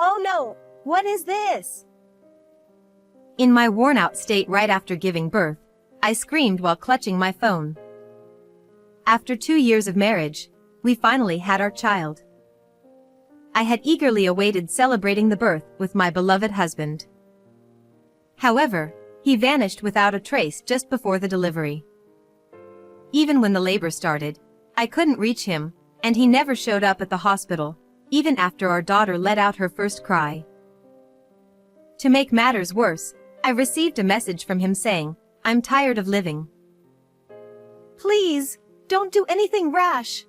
Oh no! What is this? In my worn-out state right after giving birth, I screamed while clutching my phone. After 2 years of marriage, we finally had our child. I had eagerly awaited celebrating the birth with my beloved husband. However, he vanished without a trace just before the delivery. Even when the labor started, I couldn't reach him, and he never showed up at the hospital, even after our daughter let out her first cry. To make matters worse, I received a message from him saying, "I'm tired of living. Please, don't do anything rash."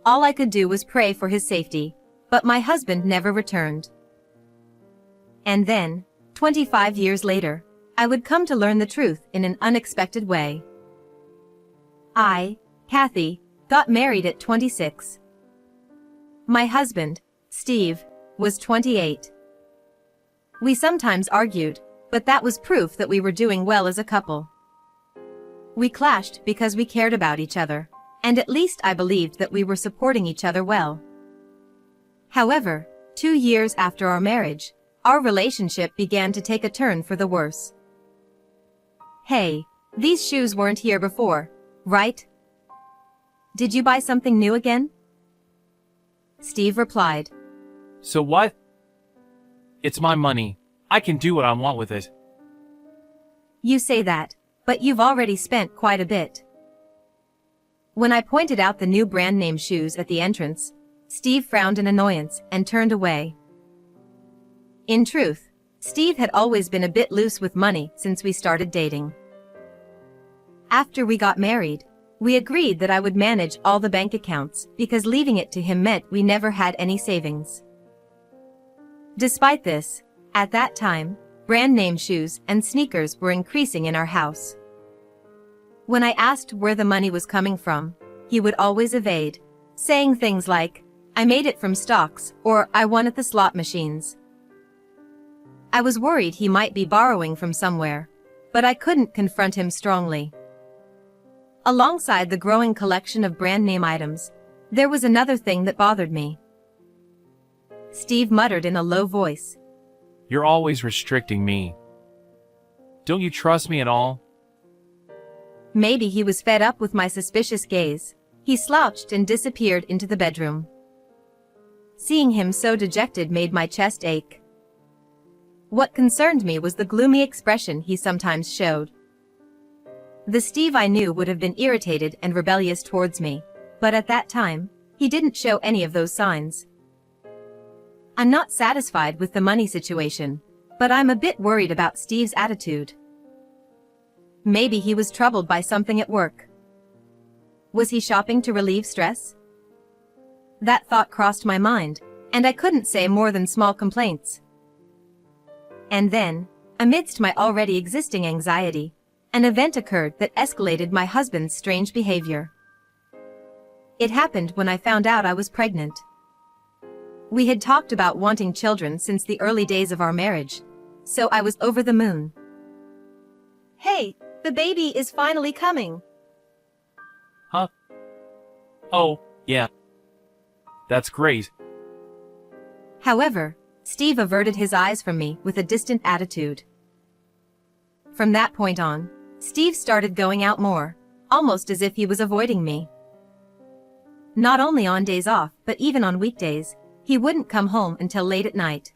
All I could do was pray for his safety, but my husband never returned. And then, 25 years later, I would come to learn the truth in an unexpected way. I, Kathy, got married at 26. My husband, Steve, was 28. We sometimes argued, but that was proof that we were doing well as a couple. We clashed because we cared about each other, and at least I believed that we were supporting each other well. However, 2 years after our marriage, our relationship began to take a turn for the worse. "Hey, these shoes weren't here before, right? Did you buy something new again?" Steve replied. So what? It's my money. I can do what I want with it. You say that, but you've already spent quite a bit. When I pointed out the new brand name shoes at the entrance, Steve frowned in annoyance and turned away. In truth, Steve had always been a bit loose with money since we started dating. After we got married, we agreed that I would manage all the bank accounts because leaving it to him meant we never had any savings. Despite this, at that time, brand name shoes and sneakers were increasing in our house. When I asked where the money was coming from, he would always evade, saying things like, "I made it from stocks," or "I won at the slot machines." I was worried he might be borrowing from somewhere, but I couldn't confront him strongly. Alongside the growing collection of brand name items, there was another thing that bothered me. Steve muttered in a low voice. You're always restricting me. Don't you trust me at all? Maybe he was fed up with my suspicious gaze. He slouched and disappeared into the bedroom. Seeing him so dejected made my chest ache. What concerned me was the gloomy expression he sometimes showed. The Steve I knew would have been irritated and rebellious towards me, but at that time, he didn't show any of those signs. I'm not satisfied with the money situation, but I'm a bit worried about Steve's attitude. Maybe he was troubled by something at work. Was he shopping to relieve stress? That thought crossed my mind, and I couldn't say more than small complaints. And then, amidst my already existing anxiety, an event occurred that escalated my husband's strange behavior. It happened when I found out I was pregnant. We had talked about wanting children since the early days of our marriage, so I was over the moon. "Hey, the baby is finally coming." Huh? Oh, yeah. That's great. However, Steve averted his eyes from me with a distant attitude. From that point on, Steve started going out more, almost as if he was avoiding me. Not only on days off, but even on weekdays, he wouldn't come home until late at night.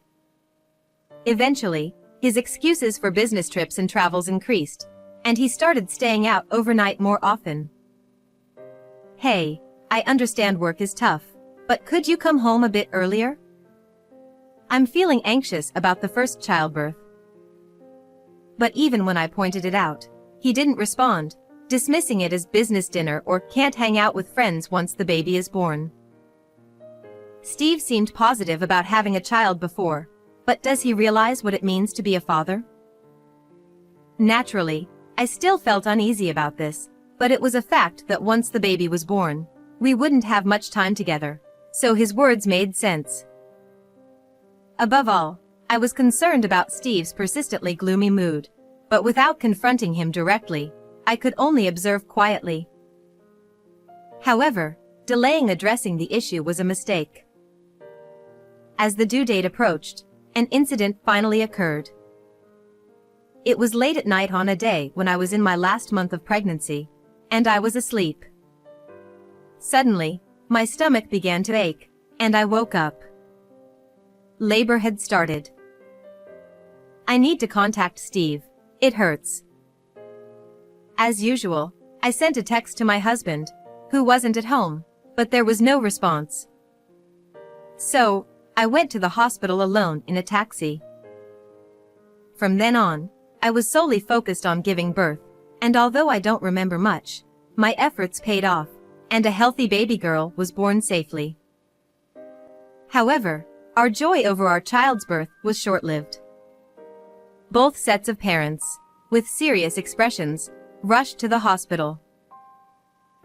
Eventually, his excuses for business trips and travels increased, and he started staying out overnight more often. "Hey, I understand work is tough, but could you come home a bit earlier? I'm feeling anxious about the first childbirth." But even when I pointed it out, he didn't respond, dismissing it as business dinner or can't hang out with friends once the baby is born. Steve seemed positive about having a child before, but does he realize what it means to be a father? Naturally, I still felt uneasy about this, but it was a fact that once the baby was born, we wouldn't have much time together, so his words made sense. Above all, I was concerned about Steve's persistently gloomy mood, but without confronting him directly, I could only observe quietly. However, delaying addressing the issue was a mistake. As the due date approached, an incident finally occurred. It was late at night on a day when I was in my last month of pregnancy, and I was asleep. Suddenly, my stomach began to ache, and I woke up. Labor had started. I need to contact Steve. It hurts. As usual, I sent a text to my husband, who wasn't at home, but there was no response. So, I went to the hospital alone in a taxi. From then on, I was solely focused on giving birth, and although I don't remember much, my efforts paid off, and a healthy baby girl was born safely. However, our joy over our child's birth was short-lived. Both sets of parents, with serious expressions, rushed to the hospital.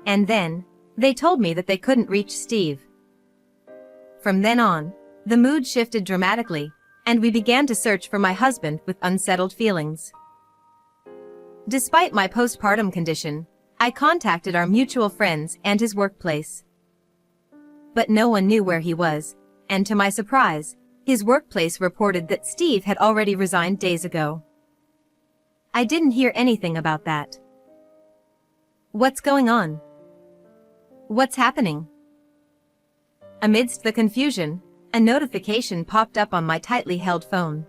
And then, they told me that they couldn't reach Steve. From then on, the mood shifted dramatically, and we began to search for my husband with unsettled feelings. Despite my postpartum condition, I contacted our mutual friends and his workplace. But no one knew where he was, and to my surprise, his workplace reported that Steve had already resigned days ago. I didn't hear anything about that. What's going on? What's happening? Amidst the confusion, a notification popped up on my tightly held phone.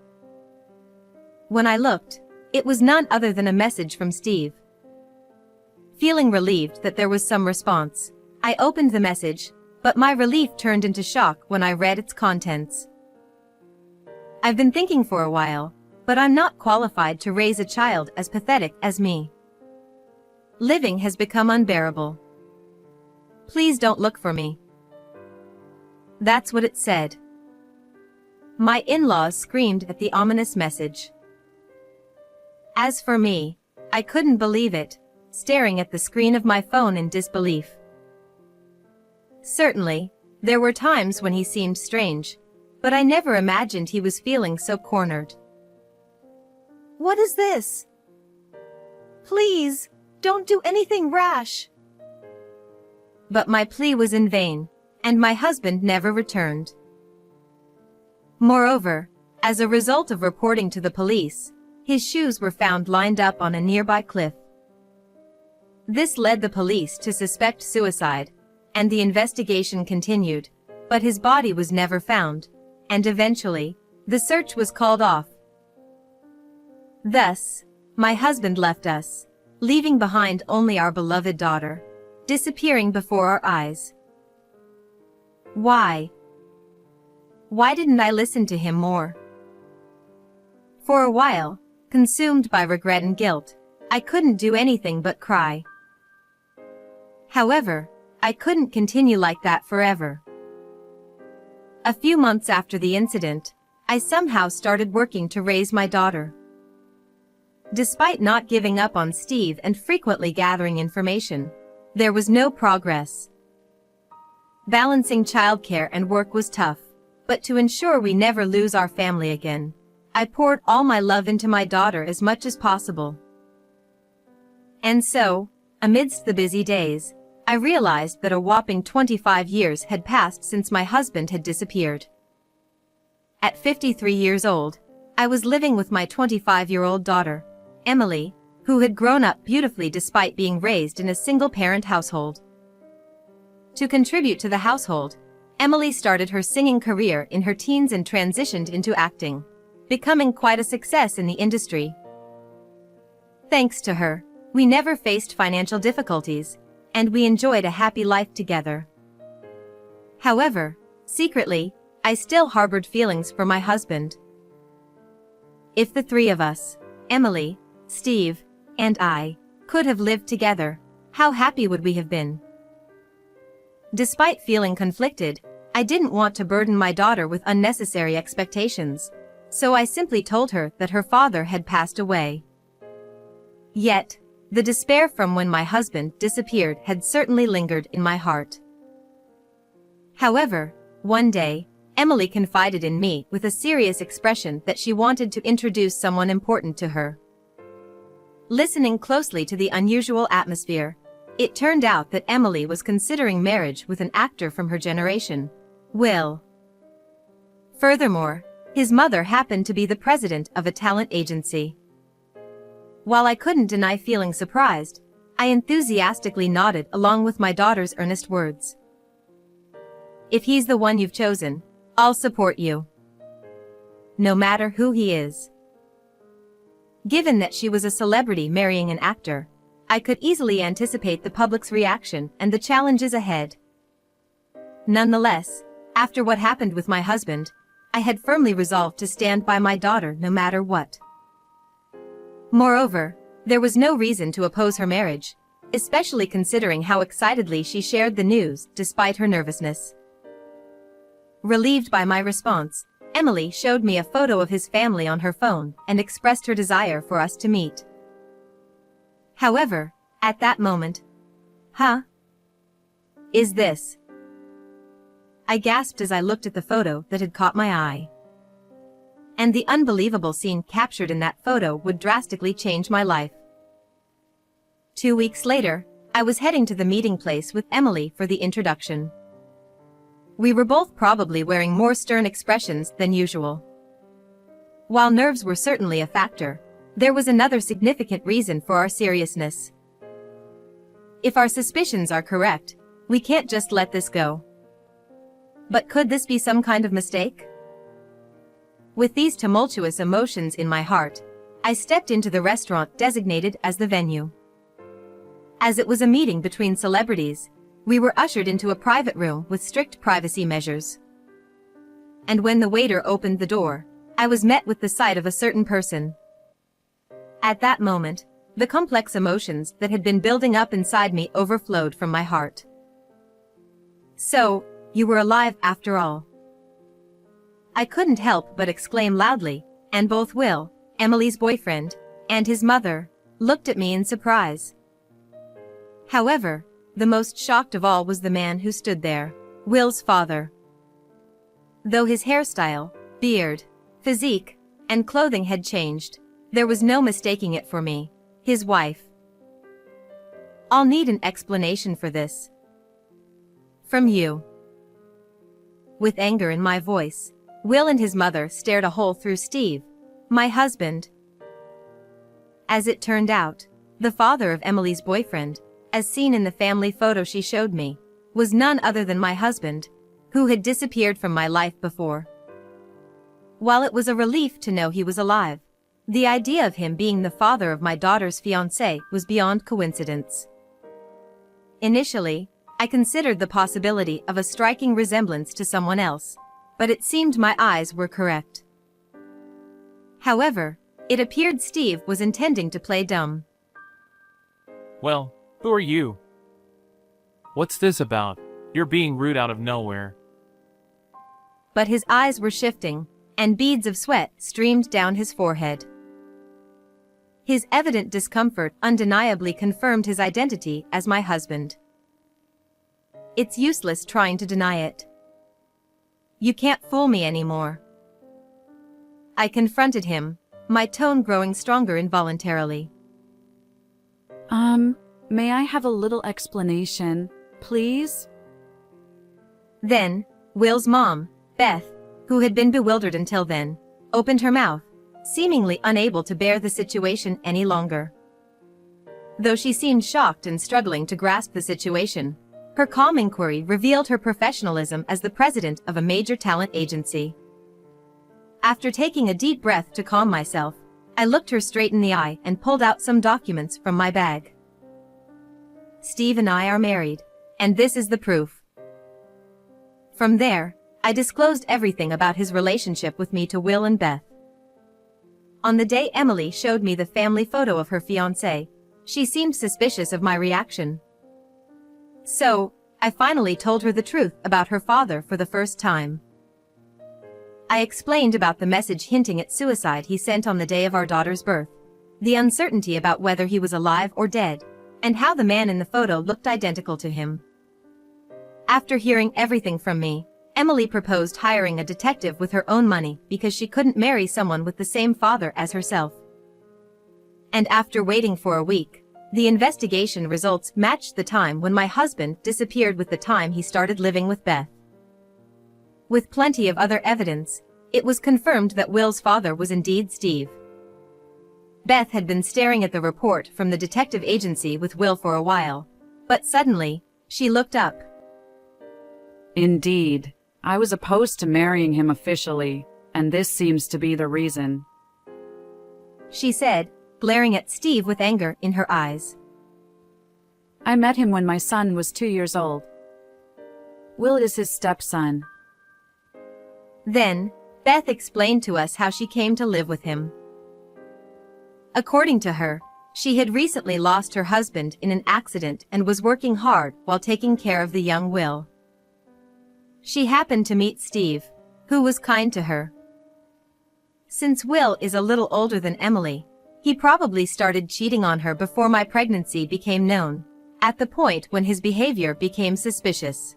When I looked, it was none other than a message from Steve. Feeling relieved that there was some response, I opened the message, but my relief turned into shock when I read its contents. I've been thinking for a while, but I'm not qualified to raise a child as pathetic as me. Living has become unbearable. Please don't look for me. That's what it said. My in-laws screamed at the ominous message. As for me, I couldn't believe it, staring at the screen of my phone in disbelief. Certainly, there were times when he seemed strange, but I never imagined he was feeling so cornered. What is this? Please, don't do anything rash. But my plea was in vain, and my husband never returned. Moreover, as a result of reporting to the police, his shoes were found lined up on a nearby cliff. This led the police to suspect suicide, and the investigation continued, but his body was never found, and eventually, the search was called off. Thus, my husband left us, leaving behind only our beloved daughter, disappearing before our eyes. Why? Why didn't I listen to him more? For a while, consumed by regret and guilt, I couldn't do anything but cry. However, I couldn't continue like that forever. A few months after the incident, I somehow started working to raise my daughter. Despite not giving up on Steve and frequently gathering information, there was no progress. Balancing childcare and work was tough, but to ensure we never lose our family again, I poured all my love into my daughter as much as possible. And so, amidst the busy days, I realized that a whopping 25 years had passed since my husband had disappeared. At 53 years old, I was living with my 25-year-old daughter, Emily, who had grown up beautifully despite being raised in a single-parent household. To contribute to the household, Emily started her singing career in her teens and transitioned into acting, becoming quite a success in the industry. Thanks to her, we never faced financial difficulties, and we enjoyed a happy life together. However, secretly, I still harbored feelings for my husband. If the three of us, Emily, Steve, and I, could have lived together, how happy would we have been? Despite feeling conflicted, I didn't want to burden my daughter with unnecessary expectations, so I simply told her that her father had passed away. Yet, the despair from when my husband disappeared had certainly lingered in my heart. However, one day, Emily confided in me with a serious expression that she wanted to introduce someone important to her. Listening closely to the unusual atmosphere, it turned out that Emily was considering marriage with an actor from her generation, Will Furthermore, his mother happened to be the president of a talent agency. While I couldn't deny feeling surprised, I enthusiastically nodded along with my daughter's earnest words. If he's the one you've chosen, I'll support you. No matter who he is. Given that she was a celebrity marrying an actor, I could easily anticipate the public's reaction and the challenges ahead. Nonetheless, after what happened with my husband, I had firmly resolved to stand by my daughter no matter what. Moreover, there was no reason to oppose her marriage, especially considering how excitedly she shared the news despite her nervousness. Relieved by my response, Emily showed me a photo of his family on her phone and expressed her desire for us to meet. However, at that moment, is this? I gasped as I looked at the photo that had caught my eye. And the unbelievable scene captured in that photo would drastically change my life. 2 weeks later, I was heading to the meeting place with Emily for the introduction. We were both probably wearing more stern expressions than usual. While nerves were certainly a factor, there was another significant reason for our seriousness. If our suspicions are correct, we can't just let this go. But could this be some kind of mistake? With these tumultuous emotions in my heart, I stepped into the restaurant designated as the venue. As it was a meeting between celebrities, we were ushered into a private room with strict privacy measures. And when the waiter opened the door, I was met with the sight of a certain person. At that moment, the complex emotions that had been building up inside me overflowed from my heart. So, you were alive after all. I couldn't help but exclaim loudly, and both Will, Emily's boyfriend, and his mother, looked at me in surprise. However, the most shocked of all was the man who stood there, Will's father. Though his hairstyle, beard, physique, and clothing had changed, there was no mistaking it for me, his wife. I'll need an explanation for this. From you. With anger in my voice, Will and his mother stared a hole through Steve, my husband. As it turned out, the father of Emily's boyfriend, as seen in the family photo she showed me, was none other than my husband, who had disappeared from my life before. While it was a relief to know he was alive, the idea of him being the father of my daughter's fiancé was beyond coincidence. Initially, I considered the possibility of a striking resemblance to someone else, but it seemed my eyes were correct. However, it appeared Steve was intending to play dumb. Well, who are you? What's this about? You're being rude out of nowhere. But his eyes were shifting, and beads of sweat streamed down his forehead. His evident discomfort undeniably confirmed his identity as my husband. It's useless trying to deny it. You can't fool me anymore. I confronted him, my tone growing stronger involuntarily. May I have a little explanation, please? Then, Will's mom, Beth, who had been bewildered until then, opened her mouth, seemingly unable to bear the situation any longer. Though she seemed shocked and struggling to grasp the situation, her calm inquiry revealed her professionalism as the president of a major talent agency. After taking a deep breath to calm myself, I looked her straight in the eye and pulled out some documents from my bag. Steve and I are married, and this is the proof. From there, I disclosed everything about his relationship with me to Will and Beth. On the day Emily showed me the family photo of her fiancé, she seemed suspicious of my reaction. So, I finally told her the truth about her father for the first time. I explained about the message hinting at suicide he sent on the day of our daughter's birth, the uncertainty about whether he was alive or dead, and how the man in the photo looked identical to him. After hearing everything from me, Emily proposed hiring a detective with her own money because she couldn't marry someone with the same father as herself. And after waiting for a week, the investigation results matched the time when my husband disappeared with the time he started living with Beth. With plenty of other evidence, it was confirmed that Will's father was indeed Steve. Beth had been staring at the report from the detective agency with Will for a while, but suddenly, she looked up. Indeed. I was opposed to marrying him officially, and this seems to be the reason. She said, glaring at Steve with anger in her eyes. I met him when my son was 2 years old. Will is his stepson. Then, Beth explained to us how she came to live with him. According to her, she had recently lost her husband in an accident and was working hard while taking care of the young Will. She happened to meet Steve, who was kind to her. Since Will is a little older than Emily, he probably started cheating on her before my pregnancy became known, at the point when his behavior became suspicious.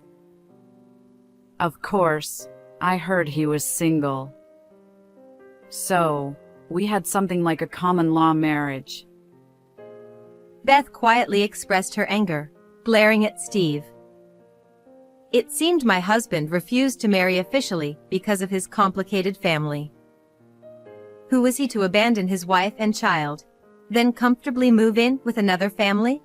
Of course, I heard he was single. So, we had something like a common law marriage. Beth quietly expressed her anger, glaring at Steve. It seemed my husband refused to marry officially because of his complicated family. Who was he to abandon his wife and child, then comfortably move in with another family?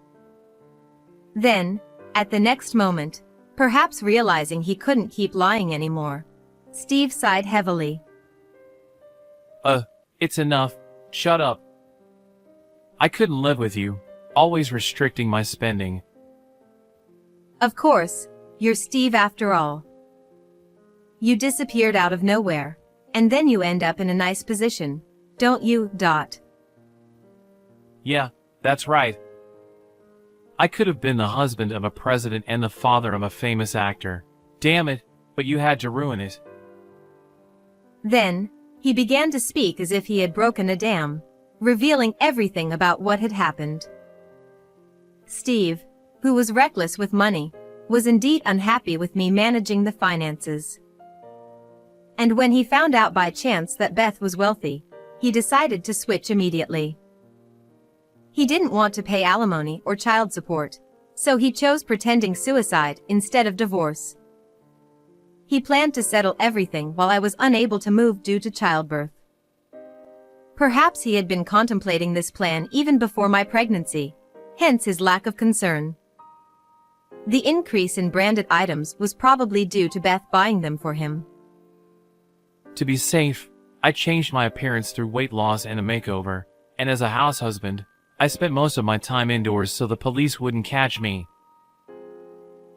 Then, at the next moment, perhaps realizing he couldn't keep lying anymore, Steve sighed heavily. It's enough. Shut up. I couldn't live with you, always restricting my spending. Of course, you're Steve after all. You disappeared out of nowhere, and then you end up in a nice position, don't you, Dot? Yeah, that's right. I could have been the husband of a president and the father of a famous actor. Damn it, but you had to ruin it. Then, he began to speak as if he had broken a dam, revealing everything about what had happened. Steve, who was reckless with money, was indeed unhappy with me managing the finances. And when he found out by chance that Beth was wealthy, he decided to switch immediately. He didn't want to pay alimony or child support, so he chose pretending suicide instead of divorce. He planned to settle everything while I was unable to move due to childbirth. Perhaps he had been contemplating this plan even before my pregnancy, hence his lack of concern. The increase in branded items was probably due to Beth buying them for him. To be safe, I changed my appearance through weight loss and a makeover, and as a house husband, I spent most of my time indoors so the police wouldn't catch me.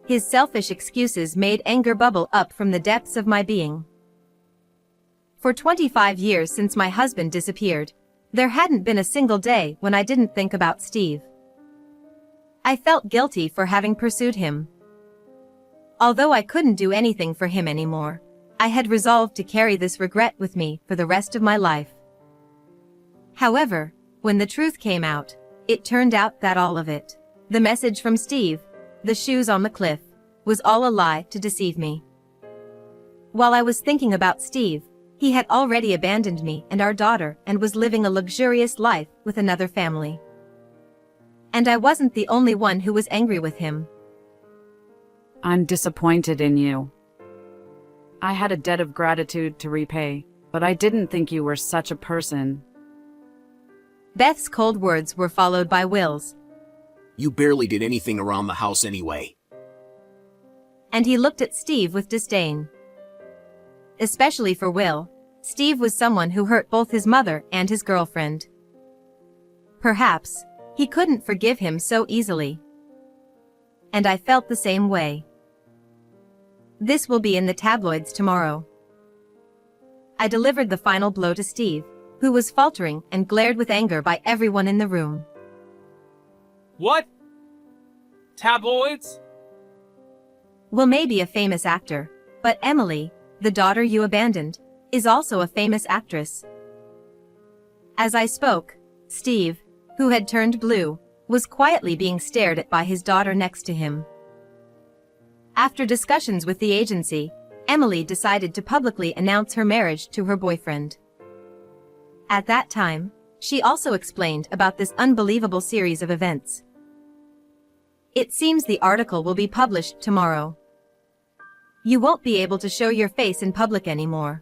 His selfish excuses made anger bubble up from the depths of my being. For 25 years since my husband disappeared, there hadn't been a single day when I didn't think about Steve. I felt guilty for having pursued him. Although I couldn't do anything for him anymore, I had resolved to carry this regret with me for the rest of my life. However, when the truth came out, it turned out that all of it, the message from Steve, the shoes on the cliff, was all a lie to deceive me. While I was thinking about Steve, he had already abandoned me and our daughter and was living a luxurious life with another family. And I wasn't the only one who was angry with him. I'm disappointed in you. I had a debt of gratitude to repay, but I didn't think you were such a person. Beth's cold words were followed by Will's. You barely did anything around the house anyway. And he looked at Steve with disdain. Especially for Will, Steve was someone who hurt both his mother and his girlfriend. Perhaps, he couldn't forgive him so easily. And I felt the same way. This will be in the tabloids tomorrow. I delivered the final blow to Steve, who was faltering and glared with anger by everyone in the room. What? Tabloids? Will may be a famous actor, but Emily, the daughter you abandoned, is also a famous actress. As I spoke, Steve, who had turned blue, was quietly being stared at by his daughter next to him. After discussions with the agency, Emily decided to publicly announce her marriage to her boyfriend. At that time, she also explained about this unbelievable series of events. It seems the article will be published tomorrow. You won't be able to show your face in public anymore.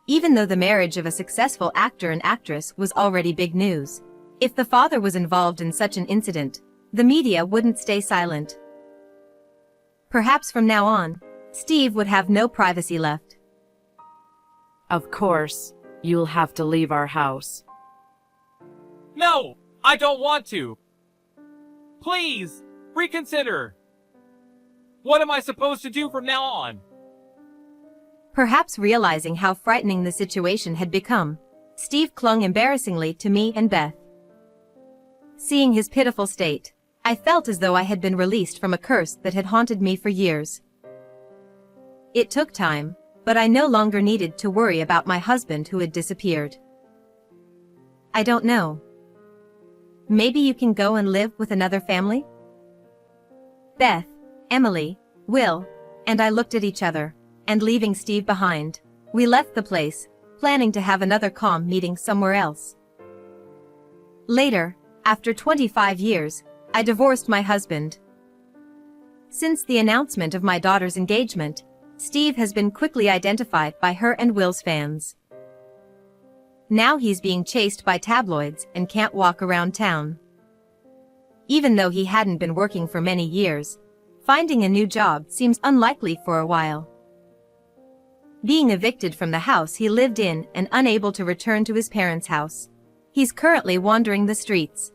even though the marriage of a successful actor and actress was already big news. If the father was involved in such an incident, the media wouldn't stay silent. Perhaps from now on, Steve would have no privacy left. Of course, you'll have to leave our house. No, I don't want to. Please, reconsider. What am I supposed to do from now on? Perhaps realizing how frightening the situation had become, Steve clung embarrassingly to me and Beth. Seeing his pitiful state, I felt as though I had been released from a curse that had haunted me for years. It took time, but I no longer needed to worry about my husband who had disappeared. I don't know. Maybe you can go and live with another family? Beth, Emily, Will, and I looked at each other, and leaving Steve behind, we left the place, planning to have another calm meeting somewhere else. Later, after 25 years, I divorced my husband. Since the announcement of my daughter's engagement, Steve has been quickly identified by her and Will's fans. Now he's being chased by tabloids and can't walk around town. Even though he hadn't been working for many years, finding a new job seems unlikely for a while. Being evicted from the house he lived in and unable to return to his parents' house, he's currently wandering the streets.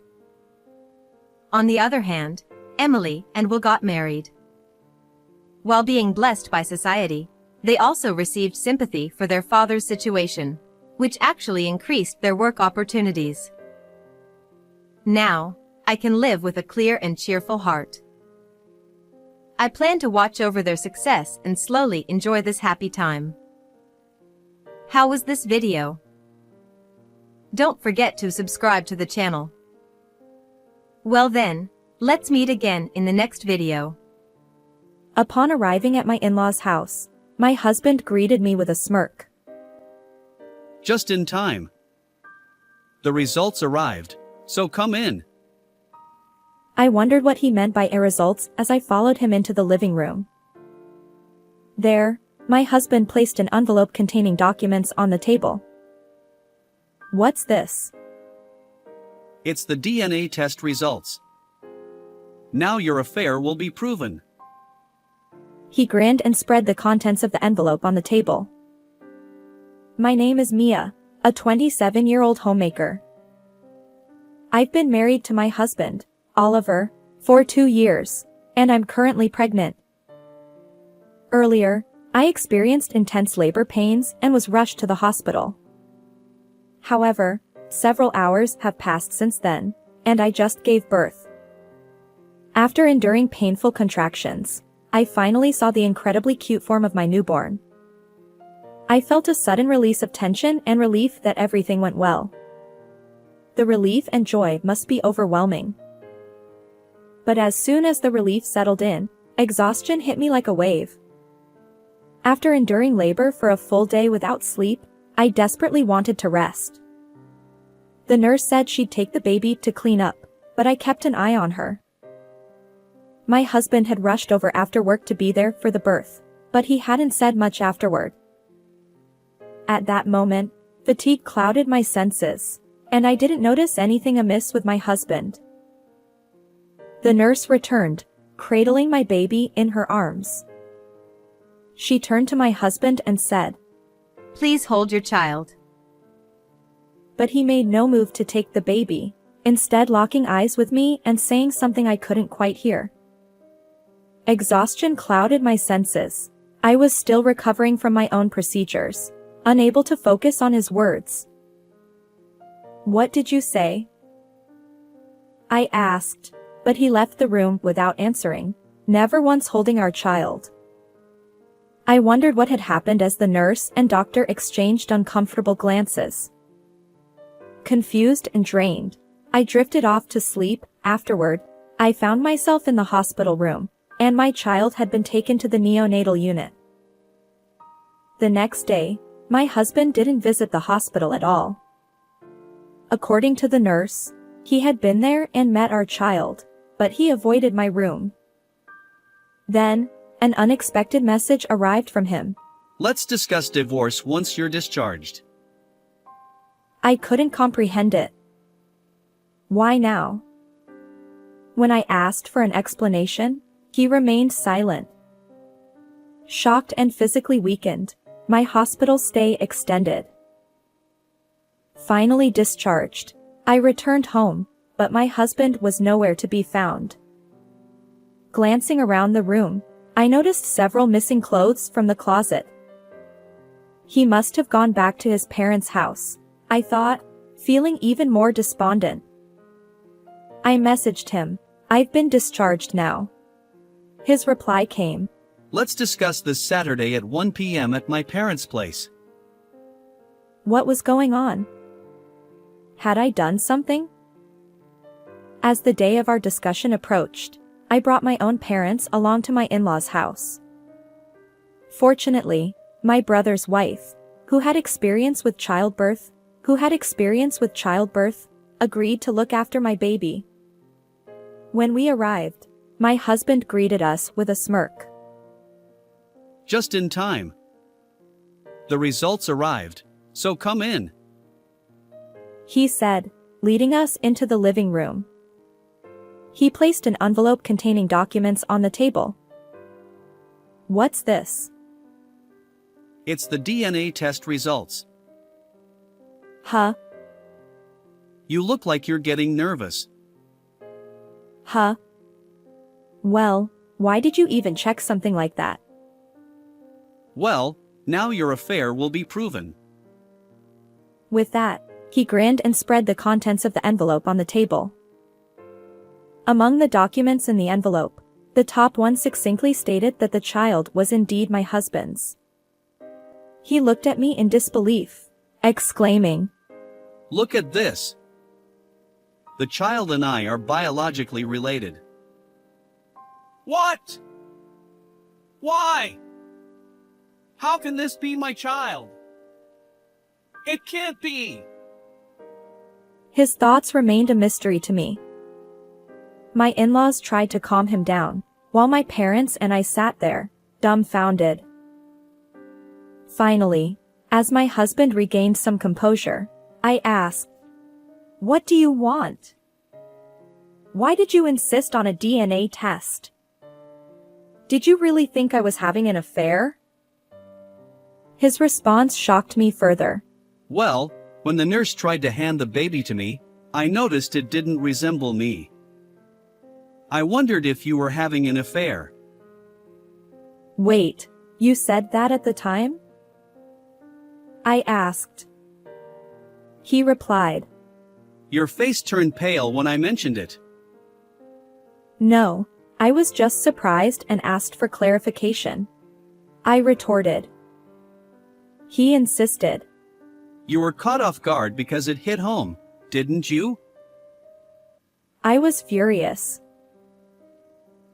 On the other hand, Emily and Will got married. While being blessed by society, they also received sympathy for their father's situation, which actually increased their work opportunities. Now, I can live with a clear and cheerful heart. I plan to watch over their success and slowly enjoy this happy time. How was this video? Don't forget to subscribe to the channel. Well then, let's meet again in the next video. Upon arriving at my in-laws' house, my husband greeted me with a smirk. Just in time. The results arrived, so come in. I wondered what he meant by results as I followed him into the living room. There, my husband placed an envelope containing documents on the table. What's this? It's the DNA test results. Now your affair will be proven. He grinned and spread the contents of the envelope on the table. My name is Mia, a 27-year-old homemaker. I've been married to my husband, Oliver, for 2 years, and I'm currently pregnant. Earlier, I experienced intense labor pains and was rushed to the hospital. However, several hours have passed since then, and I just gave birth. After enduring painful contractions, I finally saw the incredibly cute form of my newborn. I felt a sudden release of tension and relief that everything went well. The relief and joy must be overwhelming. But as soon as the relief settled in, exhaustion hit me like a wave. After enduring labor for a full day without sleep, I desperately wanted to rest. The nurse said she'd take the baby to clean up, but I kept an eye on her. My husband had rushed over after work to be there for the birth, but he hadn't said much afterward. At that moment, fatigue clouded my senses, and I didn't notice anything amiss with my husband. The nurse returned, cradling my baby in her arms. She turned to my husband and said, Please hold your child. But he made no move to take the baby, instead locking eyes with me and saying something I couldn't quite hear. Exhaustion clouded my senses. I was still recovering from my own procedures, unable to focus on his words. What did you say? I asked, but he left the room without answering, never once holding our child. I wondered what had happened as the nurse and doctor exchanged uncomfortable glances. Confused and drained, I drifted off to sleep. Afterward, I found myself in the hospital room, and my child had been taken to the neonatal unit. The next day, my husband didn't visit the hospital at all. According to the nurse, he had been there and met our child, but he avoided my room. Then, an unexpected message arrived from him. Let's discuss divorce once you're discharged. I couldn't comprehend it. Why now? When I asked for an explanation, he remained silent. Shocked and physically weakened, my hospital stay extended. Finally discharged, I returned home, but my husband was nowhere to be found. Glancing around the room, I noticed several missing clothes from the closet. He must have gone back to his parents' house, I thought, feeling even more despondent. I messaged him, "I've been discharged now." His reply came, Let's discuss this Saturday at 1 p.m. at my parents' place. "What was going on? Had I done something?" As the day of our discussion approached, I brought my own parents along to my in-laws' house. Fortunately, my brother's wife, who had experience with childbirth, agreed to look after my baby. When we arrived, my husband greeted us with a smirk. Just in time. The results arrived, so come in. He said, leading us into the living room. He placed an envelope containing documents on the table. "What's this?" It's the DNA test results. Huh? You look like you're getting nervous. Huh? Well, why did you even check something like that? Well, now your affair will be proven. With that, he grinned and spread the contents of the envelope on the table. Among the documents in the envelope, the top one succinctly stated that the child was indeed my husband's. He looked at me in disbelief, exclaiming, Look at this. The child and I are biologically related. What? Why? How can this be my child? It can't be. His thoughts remained a mystery to me. My in-laws tried to calm him down, while my parents and I sat there, dumbfounded. Finally, as my husband regained some composure, I asked, "What do you want? Why did you insist on a DNA test? Did you really think I was having an affair?" His response shocked me further. Well, when the nurse tried to hand the baby to me, I noticed it didn't resemble me. I wondered if you were having an affair. "Wait, you said that at the time?" I asked. He replied, Your face turned pale when I mentioned it. "No, I was just surprised and asked for clarification," I retorted. He insisted. You were caught off guard because it hit home, didn't you? I was furious.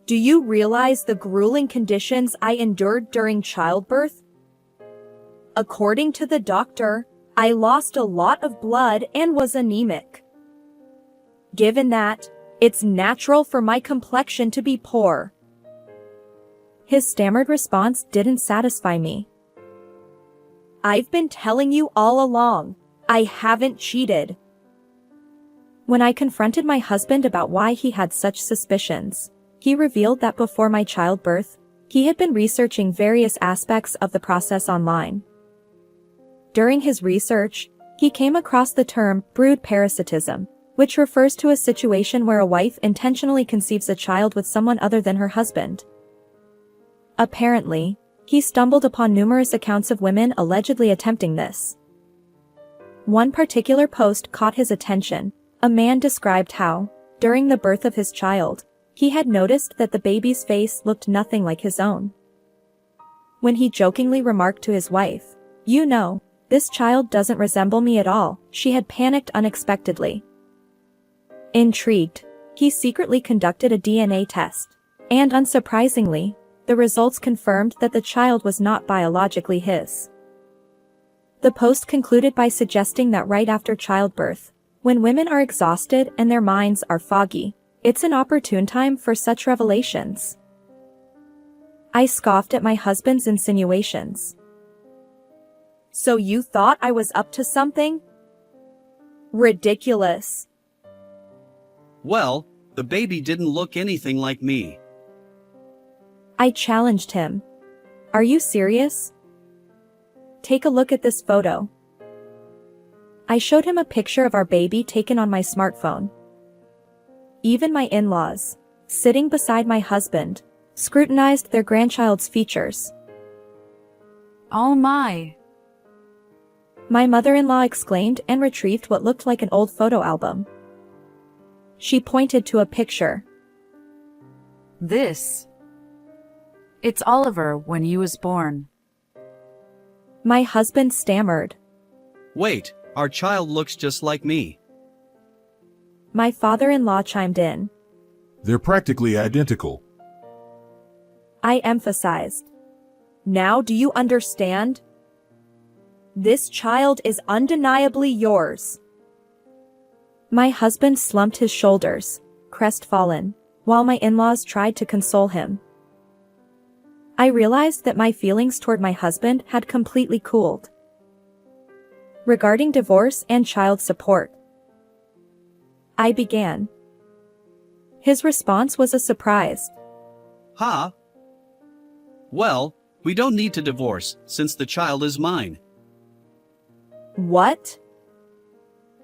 "Do you realize the grueling conditions I endured during childbirth? According to the doctor, I lost a lot of blood and was anemic. Given that, it's natural for my complexion to be poor." His stammered response didn't satisfy me. "I've been telling you all along, I haven't cheated." When I confronted my husband about why he had such suspicions, he revealed that before my childbirth, he had been researching various aspects of the process online. During his research, he came across the term brood parasitism, which refers to a situation where a wife intentionally conceives a child with someone other than her husband. Apparently, he stumbled upon numerous accounts of women allegedly attempting this. One particular post caught his attention. A man described how, during the birth of his child, he had noticed that the baby's face looked nothing like his own. When he jokingly remarked to his wife, "You know, this child doesn't resemble me at all," she had panicked unexpectedly. Intrigued, he secretly conducted a DNA test, and unsurprisingly, the results confirmed that the child was not biologically his. The post concluded by suggesting that right after childbirth, when women are exhausted and their minds are foggy, it's an opportune time for such revelations. I scoffed at my husband's insinuations. So you thought I was up to something? Ridiculous. Well, the baby didn't look anything like me. I challenged him. Are you serious? Take a look at this photo. I showed him a picture of our baby taken on my smartphone. Even my in-laws, sitting beside my husband, scrutinized their grandchild's features. Oh my. My mother-in-law exclaimed and retrieved what looked like an old photo album. She pointed to a picture. It's Oliver when he was born. My husband stammered. Wait, our child looks just like me. My father-in-law chimed in. They're practically identical. I emphasized. Now do you understand? This child is undeniably yours. My husband slumped his shoulders, crestfallen, while my in-laws tried to console him. I realized that my feelings toward my husband had completely cooled. Regarding divorce and child support, I began. His response was a surprise. Huh? Well, we don't need to divorce, since the child is mine. What?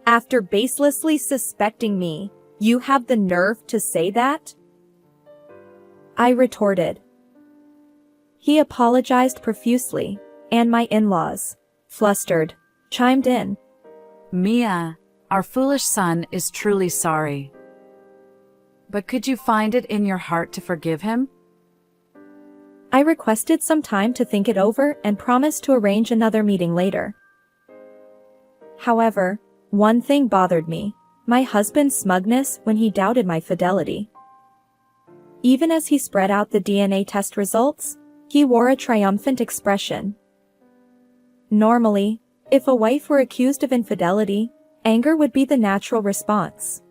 After baselessly suspecting me, you have the nerve to say that? I retorted. He apologized profusely, and my in-laws, flustered, chimed in. Mia, our foolish son is truly sorry. But could you find it in your heart to forgive him? I requested some time to think it over and promised to arrange another meeting later. However, one thing bothered me, my husband's smugness when he doubted my fidelity. Even as he spread out the DNA test results, he wore a triumphant expression. Normally, if a wife were accused of infidelity, anger would be the natural response.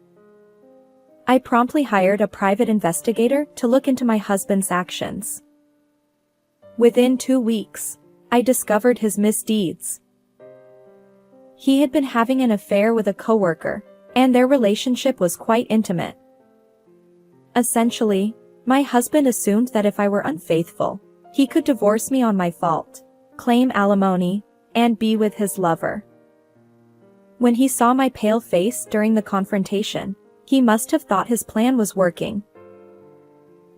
I promptly hired a private investigator to look into my husband's actions. Within 2 weeks, I discovered his misdeeds. He had been having an affair with a coworker, and their relationship was quite intimate. Essentially, my husband assumed that if I were unfaithful, he could divorce me on my fault, claim alimony, and be with his lover. When he saw my pale face during the confrontation, he must have thought his plan was working.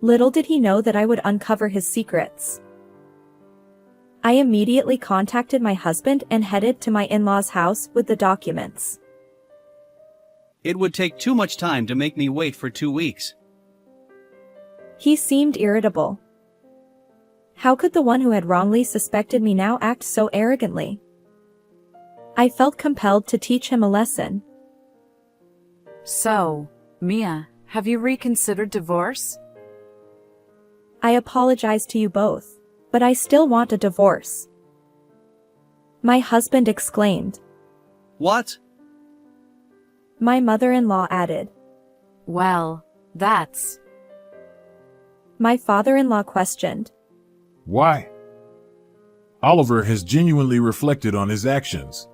Little did he know that I would uncover his secrets. I immediately contacted my husband and headed to my in-laws' house with the documents. It would take too much time to make me wait for 2 weeks. He seemed irritable. How could the one who had wrongly suspected me now act so arrogantly? I felt compelled to teach him a lesson. So, Mia, have you reconsidered divorce? I apologize to you both, but I still want a divorce. My husband exclaimed. What? My mother-in-law added. Well, that's... My father-in-law questioned. Why? Oliver has genuinely reflected on his actions.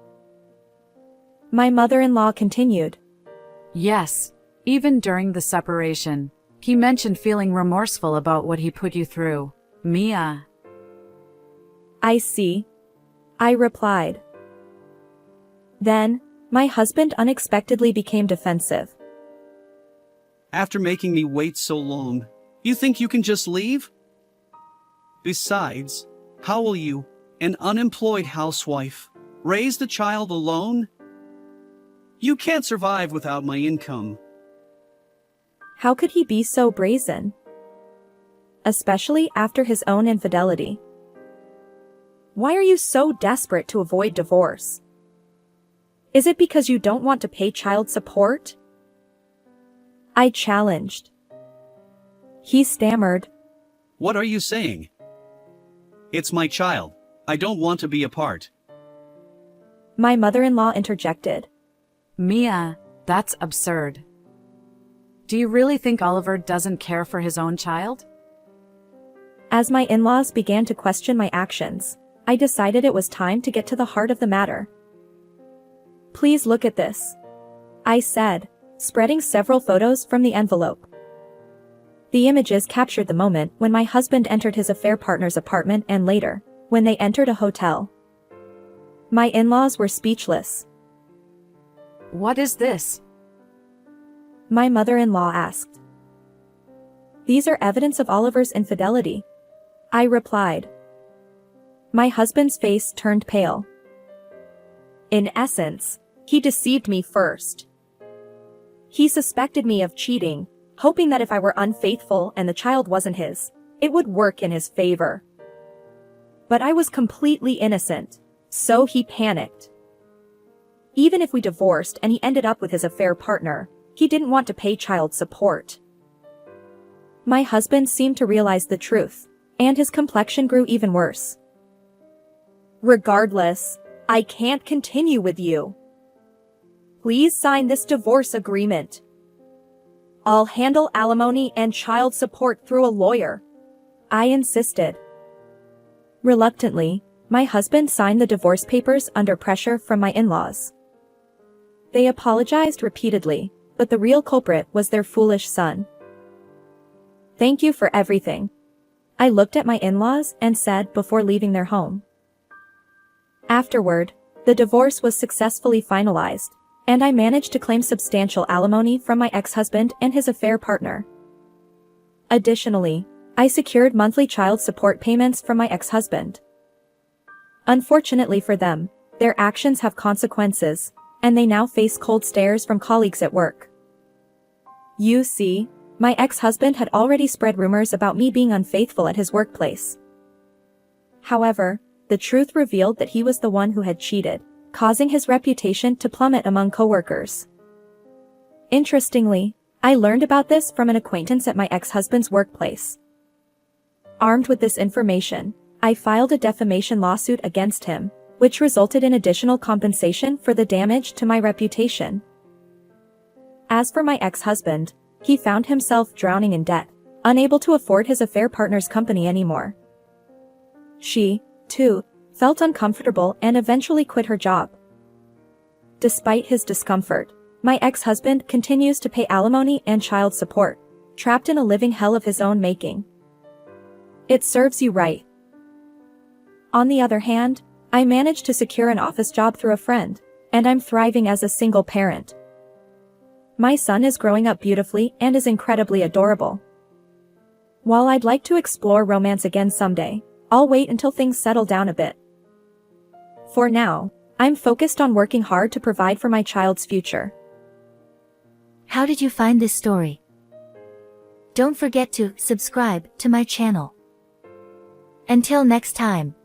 My mother-in-law continued. Yes, even during the separation, he mentioned feeling remorseful about what he put you through. Mia. I see. I replied. Then, my husband unexpectedly became defensive. After making me wait so long, you think you can just leave? Besides, how will you, an unemployed housewife, raise the child alone? You can't survive without my income. How could he be so brazen? Especially after his own infidelity. Why are you so desperate to avoid divorce? Is it because you don't want to pay child support? I challenged. He stammered. What are you saying? It's my child. I don't want to be apart. My mother-in-law interjected. Mia, that's absurd. Do you really think Oliver doesn't care for his own child? As my in-laws began to question my actions, I decided it was time to get to the heart of the matter. Please look at this, I said, spreading several photos from the envelope. The images captured the moment when my husband entered his affair partner's apartment and later, when they entered a hotel. My in-laws were speechless. What is this? My mother-in-law asked. These are evidence of Oliver's infidelity, I replied. My husband's face turned pale. In essence, he deceived me first. He suspected me of cheating, hoping that if I were unfaithful and the child wasn't his, it would work in his favor. But I was completely innocent, so he panicked. Even if we divorced and he ended up with his affair partner, he didn't want to pay child support. My husband seemed to realize the truth, and his complexion grew even worse. Regardless, I can't continue with you. Please sign this divorce agreement. I'll handle alimony and child support through a lawyer, I insisted. Reluctantly, my husband signed the divorce papers under pressure from my in-laws. They apologized repeatedly, but the real culprit was their foolish son. Thank you for everything, I looked at my in-laws and said before leaving their home. Afterward, the divorce was successfully finalized, and I managed to claim substantial alimony from my ex-husband and his affair partner. Additionally, I secured monthly child support payments from my ex-husband. Unfortunately for them, their actions have consequences, and they now face cold stares from colleagues at work. You see, my ex-husband had already spread rumors about me being unfaithful at his workplace. However, the truth revealed that he was the one who had cheated, causing his reputation to plummet among coworkers. Interestingly, I learned about this from an acquaintance at my ex-husband's workplace. Armed with this information, I filed a defamation lawsuit against him, which resulted in additional compensation for the damage to my reputation. As for my ex-husband, he found himself drowning in debt, unable to afford his affair partner's company anymore. She, too, felt uncomfortable and eventually quit her job. Despite his discomfort, my ex-husband continues to pay alimony and child support, trapped in a living hell of his own making. It serves you right. On the other hand, I managed to secure an office job through a friend, and I'm thriving as a single parent. My son is growing up beautifully and is incredibly adorable. While I'd like to explore romance again someday, I'll wait until things settle down a bit. For now, I'm focused on working hard to provide for my child's future. How did you find this story? Don't forget to subscribe to my channel. Until next time.